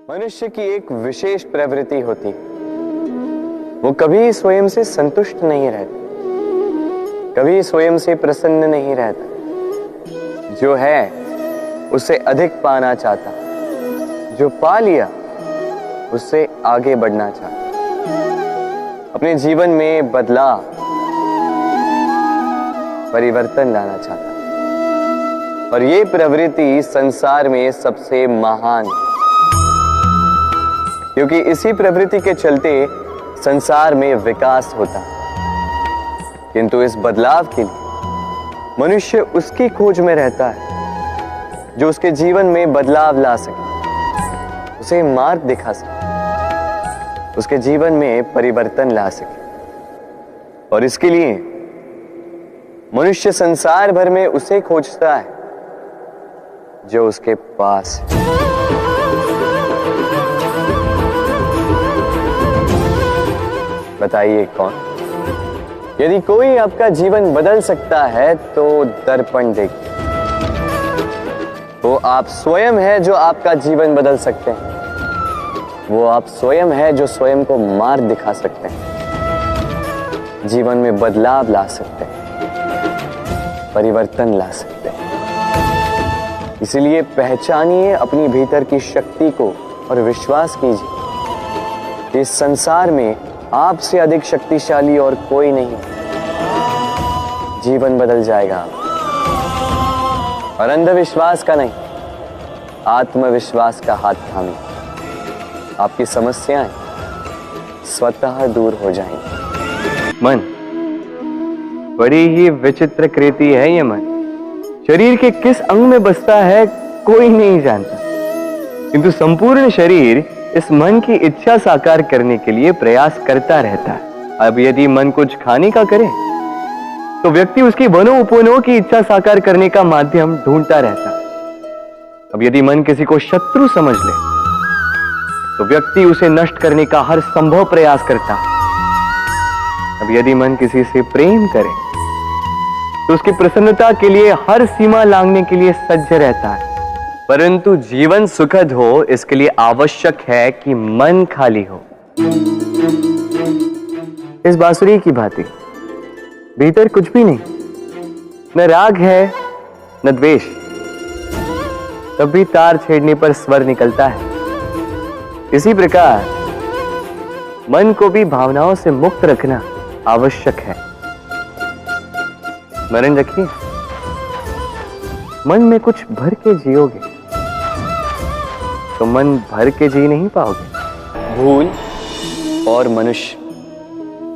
मनुष्य की एक विशेष प्रवृत्ति होती, वो कभी स्वयं से संतुष्ट नहीं रहता, कभी स्वयं से प्रसन्न नहीं रहता। जो है उससे अधिक पाना चाहता, जो पा लिया उससे आगे बढ़ना चाहता, अपने जीवन में बदलाव, परिवर्तन लाना चाहता। और ये प्रवृत्ति संसार में सबसे महान है, क्योंकि इसी प्रवृत्ति के चलते संसार में विकास होता है। किंतु इस बदलाव के लिए मनुष्य उसकी खोज में रहता है जो उसके जीवन में बदलाव ला सके, उसे मार्ग दिखा सके, उसके जीवन में परिवर्तन ला सके। और इसके लिए मनुष्य संसार भर में उसे खोजता है जो उसके पास है। बताइए कौन? यदि कोई आपका जीवन बदल सकता है तो दर्पण देखिए। वो आप स्वयं है जो आपका जीवन बदल सकते हैं। वो आप स्वयं है जो स्वयं को मार्ग दिखा सकते हैं, जीवन में बदलाव ला सकते हैं, परिवर्तन ला सकते हैं। इसलिए पहचानिए अपनी भीतर की शक्ति को और विश्वास कीजिए कि इस संसार में आपसे अधिक शक्तिशाली और कोई नहीं। जीवन बदल जाएगा और अंधविश्वास का नहीं, आत्मविश्वास का हाथ थामिए। आपकी समस्याएं स्वतः दूर हो जाएंगी। मन बड़ी ही विचित्र कृति है। ये मन शरीर के किस अंग में बसता है कोई नहीं जानता, किंतु संपूर्ण शरीर इस मन की इच्छा साकार करने के लिए प्रयास करता रहता है। अब यदि मन कुछ खाने का करे तो व्यक्ति उसकी वनो उपवनों की इच्छा साकार करने का माध्यम ढूंढता रहता है। अब यदि मन किसी को शत्रु समझ ले तो व्यक्ति उसे नष्ट करने का हर संभव प्रयास करता है। अब यदि मन किसी से प्रेम करे तो उसकी प्रसन्नता के लिए हर सीमा लांघने के लिए सज्ज रहता है। परंतु जीवन सुखद हो इसके लिए आवश्यक है कि मन खाली हो। इस बांसुरी की भांति भीतर कुछ भी नहीं, न राग है न द्वेष, तब भी तार छेड़ने पर स्वर निकलता है। इसी प्रकार मन को भी भावनाओं से मुक्त रखना आवश्यक है। स्मरण रखिए, मन में कुछ भर के जियोगे तो मन भर के जी नहीं पाओगे। भूल और मनुष्य,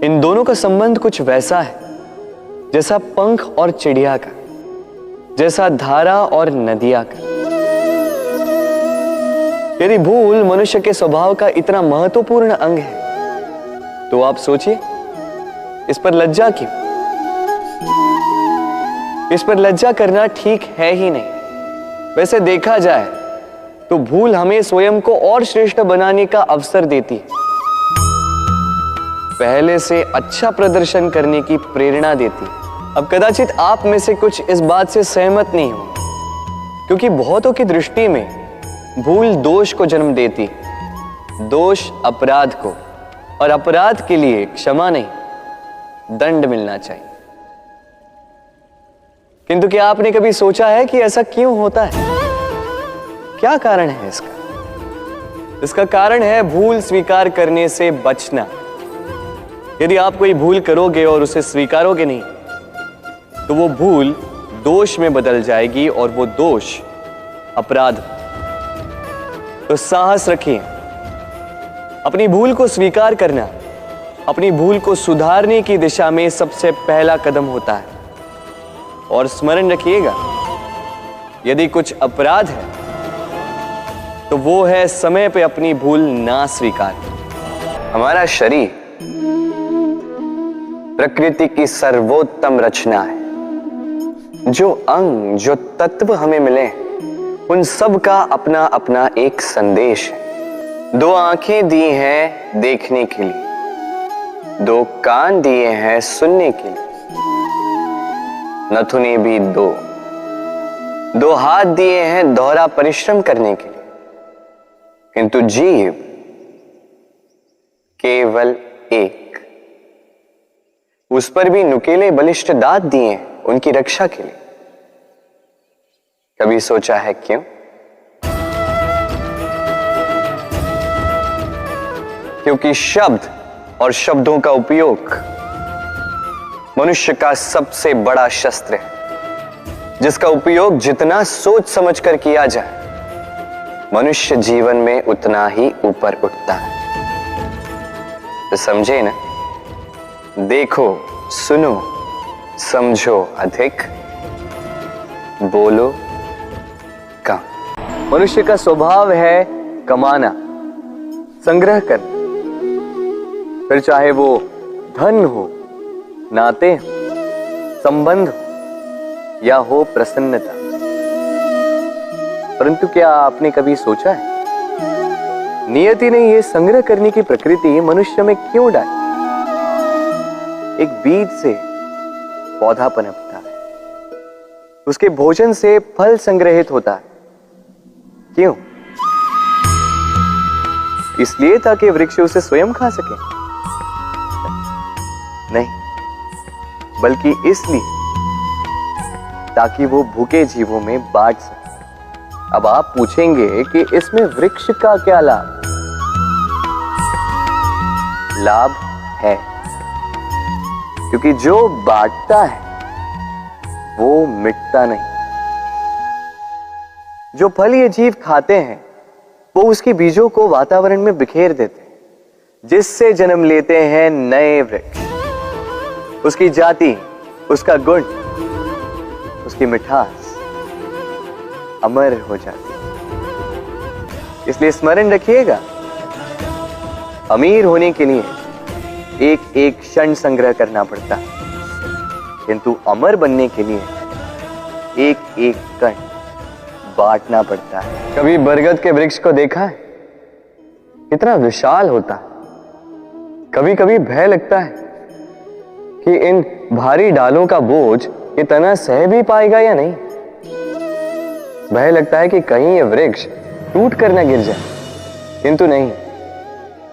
इन दोनों का संबंध कुछ वैसा है जैसा पंख और चिड़िया का, जैसा धारा और नदिया का। यदि भूल मनुष्य के स्वभाव का इतना महत्वपूर्ण अंग है तो आप सोचिए, इस पर लज्जा क्यों? इस पर लज्जा करना ठीक है ही नहीं। वैसे देखा जाए तो भूल हमें स्वयं को और श्रेष्ठ बनाने का अवसर देती है, पहले से अच्छा प्रदर्शन करने की प्रेरणा देती है। अब कदाचित आप में से कुछ इस बात से सहमत नहीं हो, क्योंकि बहुतों की दृष्टि में भूल दोष को जन्म देती है, दोष अपराध को, और अपराध के लिए क्षमा नहीं दंड मिलना चाहिए। किंतु क्या आपने कभी सोचा है कि ऐसा क्यों होता है? क्या कारण है इसका? इसका कारण है भूल स्वीकार करने से बचना। यदि आप कोई भूल करोगे और उसे स्वीकारोगे नहीं तो वो भूल दोष में बदल जाएगी और वो दोष अपराध। तो साहस रखिए, अपनी भूल को स्वीकार करना अपनी भूल को सुधारने की दिशा में सबसे पहला कदम होता है। और स्मरण रखिएगा, यदि कुछ अपराध है तो वो है समय पे अपनी भूल ना स्वीकार। हमारा शरीर प्रकृति की सर्वोत्तम रचना है। जो अंग, जो तत्व हमें मिले उन सब का अपना अपना एक संदेश है। दो आंखें दी हैं देखने के लिए, दो कान दिए हैं सुनने के लिए, नथुने भी दो, दो हाथ दिए हैं दोहरा परिश्रम करने के लिए, किंतु जीव केवल एक। उस पर भी नुकीले बलिष्ठ दांत दिए उनकी रक्षा के लिए। कभी सोचा है क्यों? क्योंकि शब्द और शब्दों का उपयोग मनुष्य का सबसे बड़ा शस्त्र है, जिसका उपयोग जितना सोच समझ कर किया जाए, मनुष्य जीवन में उतना ही ऊपर उठता है। तो समझे ना? देखो, सुनो, समझो अधिक, बोलो कम। मनुष्य का स्वभाव है कमाना, संग्रह करना, फिर चाहे वो धन हो, नाते हो, संबंध हो या हो प्रसन्नता। परंतु क्या आपने कभी सोचा है, नियति ने यह संग्रह करने की प्रकृति मनुष्य में क्यों डाली? एक बीज से पौधा पनपता है, उसके भोजन से फल संग्रहित होता है। क्यों? इसलिए ताकि वृक्ष उसे स्वयं खा सके? नहीं, बल्कि इसलिए ताकि वो भूखे जीवों में बांट सके। अब आप पूछेंगे कि इसमें वृक्ष का क्या लाभ? लाभ है, क्योंकि जो बांटता है वो मिटता नहीं। जो फल ये जीव खाते हैं वो उसके बीजों को वातावरण में बिखेर देते हैं, जिससे जन्म लेते हैं नए वृक्ष। उसकी जाति, उसका गुण, उसकी मिठास अमर हो जाती है। इसलिए स्मरण रखिएगा, अमीर होने के लिए एक एक क्षण संग्रह करना पड़ता है, किंतु अमर बनने के लिए एक एक कण बांटना पड़ता है। कभी बरगद के वृक्ष को देखा है? कितना विशाल होता है। कभी कभी भय लगता है कि इन भारी डालों का बोझ ये तना सह भी पाएगा या नहीं। भय लगता है कि कहीं ये वृक्ष टूट कर न गिर जाए, किंतु नहीं।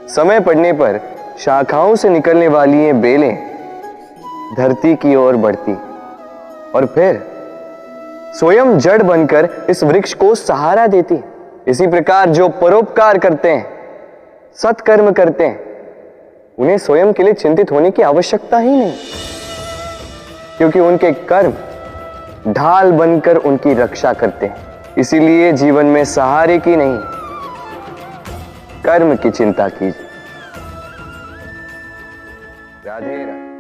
समय पड़ने पर शाखाओं से निकलने वाली ये बेलें धरती की ओर बढ़ती और फिर स्वयं जड़ बनकर इस वृक्ष को सहारा देती। इसी प्रकार जो परोपकार करते हैं, सत्कर्म करते हैं, उन्हें स्वयं के लिए चिंतित होने की आवश्यकता ही नहीं, क्योंकि उनके कर्म ढाल बनकर उनकी रक्षा करते हैं। इसीलिए जीवन में सहारे की नहीं, कर्म की चिंता कीजिए। राधे राधे।